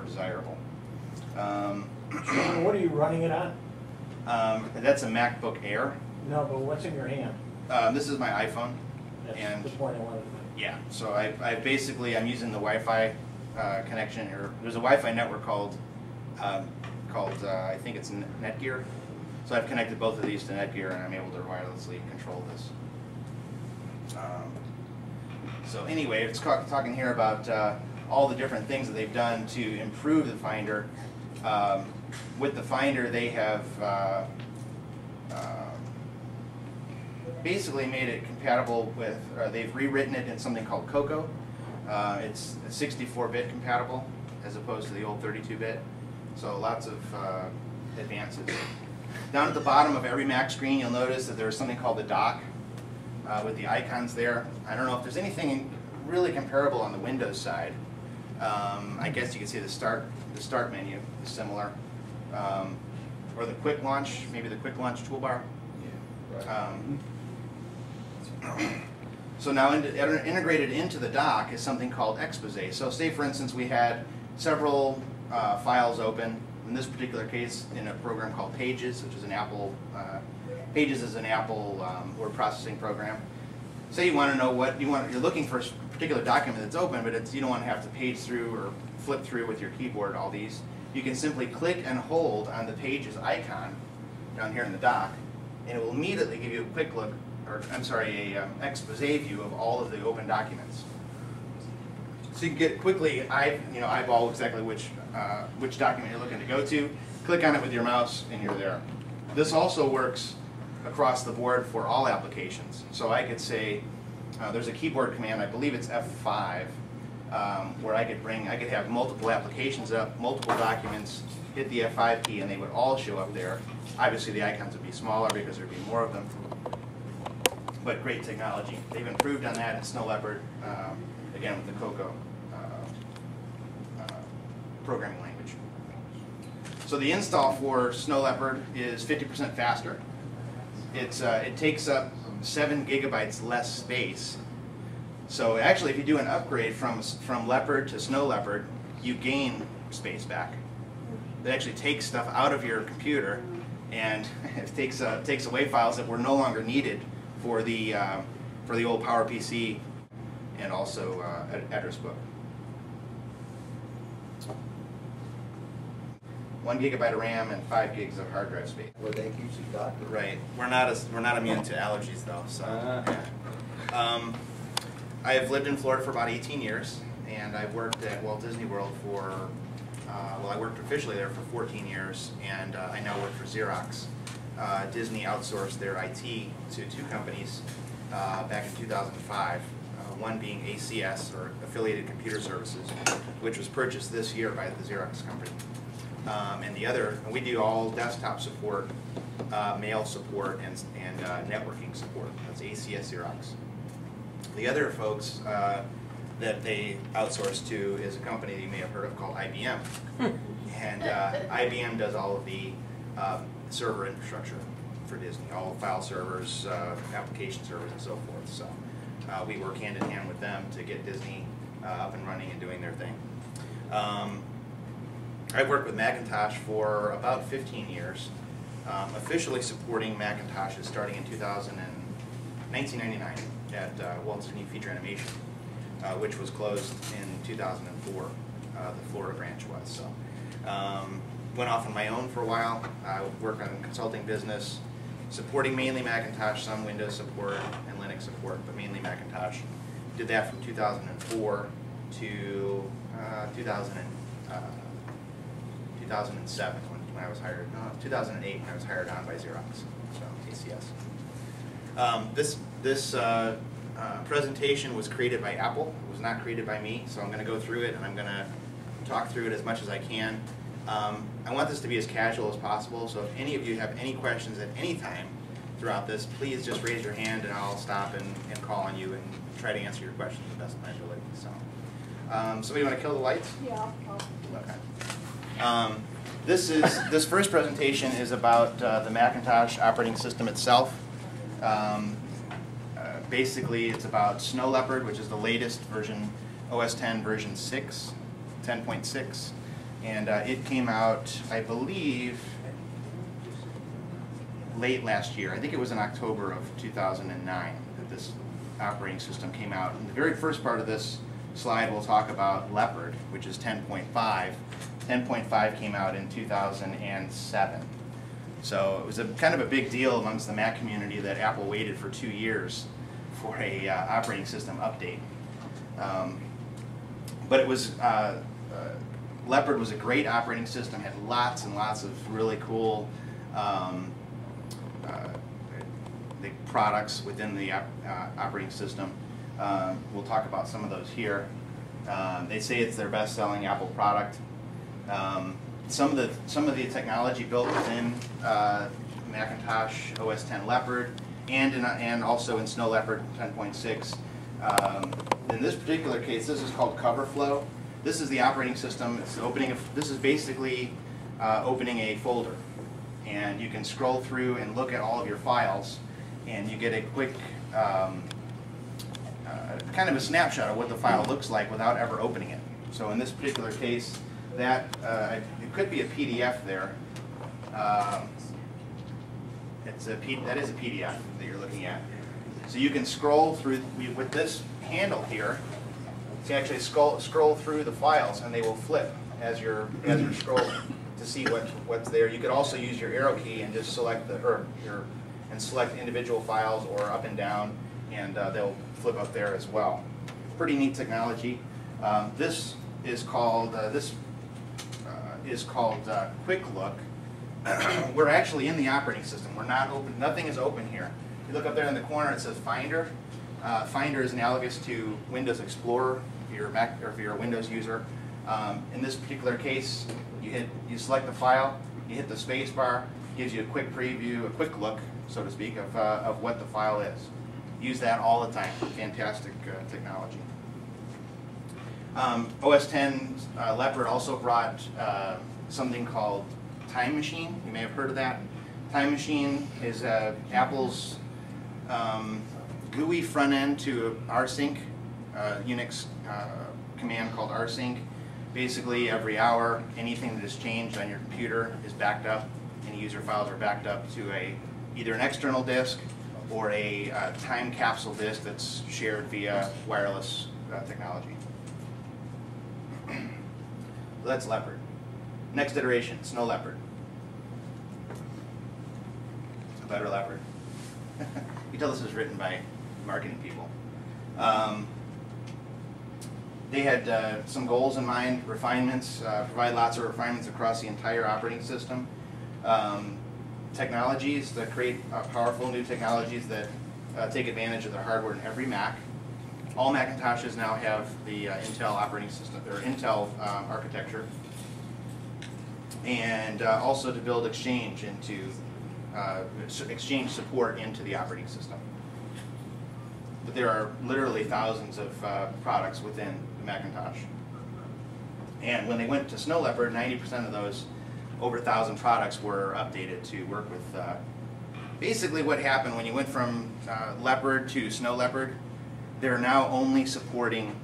desirable. What are you running it on? That's a MacBook Air. No, but what's in your hand? This is my iPhone. That's And the point I wanted to make. yeah, so I'm using the Wi-Fi connection, or there's a Wi-Fi network called I think it's Netgear. So I've connected both of these to Netgear, and I'm able to wirelessly control this. So anyway, it's talking here about all the different things that they've done to improve the Finder. With the Finder, they have basically made it compatible with, they've rewritten it in something called Cocoa. It's 64-bit compatible as opposed to the old 32-bit. So lots of advances. Down at the bottom of every Mac screen, you'll notice that there's something called the dock with the icons there. I don't know if there's anything really comparable on the Windows side. I guess you could say the start menu is similar, or the quick launch, maybe the quick launch toolbar. Yeah, right. So now integrated into the dock is something called Expose. So say for instance we had several files open, in this particular case in a program called Pages, which is an Apple, Pages is an Apple word processing program. Say you want to know what you want, you're looking for a particular document that's open, but you don't want to have to page through or flip through with your keyboard all these. You can simply click and hold on the Pages icon down here in the dock, and it will immediately give you a quick look, or I'm sorry, a expose view of all of the open documents. So you can get quickly eyeball exactly which document you're looking to go to, click on it with your mouse, and you're there. This also works across the board for all applications. So I could say, there's a keyboard command, I believe it's F5, where I could have multiple applications up, multiple documents, hit the F5 key, and they would all show up there. Obviously the icons would be smaller because there'd be more of them, but great technology. They've improved on that in Snow Leopard, again with the Cocoa programming language. So the install for Snow Leopard is 50% faster. It takes up 7 gigabytes less space. So actually, if you do an upgrade from Leopard to Snow Leopard, you gain space back. It actually takes stuff out of your computer, and it takes away files that were no longer needed for the old PowerPC and also address book. 1 gigabyte of RAM and 5 gigs of hard drive space. Well, thank you, doctor. Right. We're not immune to allergies though. So. I have lived in Florida for about 18 years, and I've worked at Walt Disney World for well, I worked officially there for 14 years, and I now work for Xerox. Disney outsourced their IT to 2 companies back in 2005. One being ACS, or Affiliated Computer Services, which was purchased this year by the Xerox company. And the other, we do all desktop support, mail support, and networking support. That's ACS Xerox. The other folks that they outsource to is a company that you may have heard of called IBM. And IBM does all of the server infrastructure for Disney, all file servers, application servers, and so forth. So we work hand in hand with them to get Disney up and running and doing their thing. I've worked with Macintosh for about 15 years, officially supporting Macintoshes starting in 1999 at Walt Disney Feature Animation, which was closed in 2004, the Florida branch was. So went off on my own for a while. I worked on consulting business, supporting mainly Macintosh, some Windows support and Linux support, but mainly Macintosh. Did that from 2004 to 2007 when I was hired, 2008 when I was hired on by Xerox, so ACS. This presentation was created by Apple. It was not created by me, so I'm going to go through it and I'm going to talk through it as much as I can. I want this to be as casual as possible, so if any of you have any questions at any time throughout this, please just raise your hand and I'll stop and call on you and try to answer your questions to the best of my ability. So, somebody want to kill the lights? Yeah. Okay. This first presentation is about the Macintosh operating system itself. Basically, it's about Snow Leopard, which is the latest version, OS 10 version 6, 10.6. And it came out, I believe, late last year. I think it was in October of 2009 that this operating system came out. In the very first part of this slide, we'll talk about Leopard, which is 10.5. 10.5 came out in 2007. So it was kind of a big deal amongst the Mac community that Apple waited for 2 years for a operating system update. But it was Leopard was a great operating system, had lots and lots of really cool the products within the operating system. We'll talk about some of those here. They say it's their best-selling Apple product. Some of the technology built within Macintosh OS X Leopard and also in Snow Leopard 10.6. In this particular case, this is called CoverFlow. This is the operating system. It's opening. This is basically opening a folder, and you can scroll through and look at all of your files, and you get a quick kind of a snapshot of what the file looks like without ever opening it. So in this particular case, that it could be a PDF there. That is a PDF that you're looking at. So you can scroll through with this handle here. You can actually scroll through the files, and they will flip as you're scrolling to see what's there. You could also use your arrow key and just select select individual files or up and down, and they'll flip up there as well. Pretty neat technology. This is called Quick Look. We're actually in the operating system. We're not open. Nothing is open here. You look up there in the corner. It says Finder. Finder is analogous to Windows Explorer if you're a Mac or if you're a Windows user. In this particular case, you select the file, you hit the space bar, gives you a quick preview, a quick look, so to speak, of what the file is. Use that all the time. Fantastic technology. OS X Leopard also brought something called Time Machine. You may have heard of that. Time Machine is Apple's GUI front end to rsync, Unix command called rsync. Basically, every hour, anything that is changed on your computer is backed up. Any user files are backed up to either an external disk or a time capsule disk that's shared via wireless technology. So that's Leopard. Next iteration, Snow Leopard. It's a better Leopard. You can tell this was written by marketing people. They had some goals in mind, refinements, provide lots of refinements across the entire operating system. Technologies that create powerful new technologies that take advantage of the hardware in every Mac. All Macintoshes now have the Intel operating system, or Intel architecture. And also to build Exchange Exchange support into the operating system. But there are literally thousands of products within the Macintosh. And when they went to Snow Leopard, 90% of those over 1,000 products were updated to work with. Basically what happened when you went from Leopard to Snow Leopard, they're now only supporting